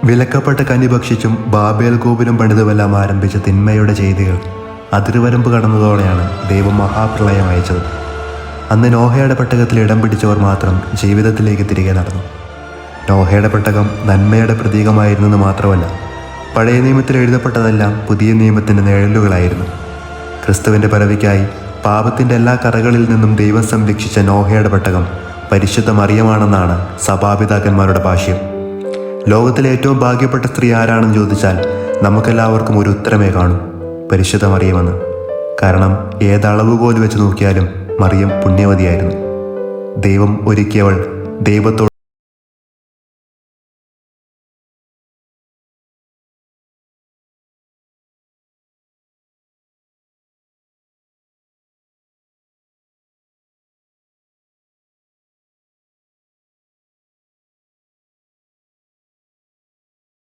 വിലക്കപ്പെട്ട കനി ഭക്ഷിച്ചും ബാബേൽ ഗോപുരം പണിതുമെല്ലാം ആരംഭിച്ച തിന്മയുടെ ചെയ്തികൾ അതിർവരമ്പ് കടന്നതോടെയാണ് ദൈവം മഹാപ്രളയം അയച്ചത്. അന്ന് നോഹയുടെ പെട്ടകത്തിൽ ഇടം പിടിച്ചവർ മാത്രം ജീവിതത്തിലേക്ക് തിരികെ നടന്നു. നോഹയുടെ പെട്ടകം നന്മയുടെ പ്രതീകമായിരുന്നെന്ന് മാത്രമല്ല, പഴയ നിയമത്തിൽ എഴുതപ്പെട്ടതെല്ലാം പുതിയ നിയമത്തിൻ്റെ നിഴലുകളായിരുന്നു. ക്രിസ്തുവിൻ്റെ പരവിക്കായി പാപത്തിൻ്റെ എല്ലാ കറകളിൽ നിന്നും ദൈവം സംരക്ഷിച്ച നോഹയുടെ പെട്ടകം പരിശുദ്ധ മറിയമാണെന്നാണ് സഭാപിതാക്കന്മാരുടെ ഭാഷ്യം. ലോകത്തിലെ ഏറ്റവും ഭാഗ്യപ്പെട്ട സ്ത്രീ ആരാണെന്ന് ചോദിച്ചാൽ നമുക്കെല്ലാവർക്കും ഒരു ഉത്തരമേ കാണൂ: പരിശുദ്ധ മറിയമെന്ന്. കാരണം ഏതളവുകോൽ വെച്ച് നോക്കിയാലും മറിയം പുണ്യവതിയായിരുന്നു. ദൈവം ഒരുക്കിയവൾ ദൈവത്തോട്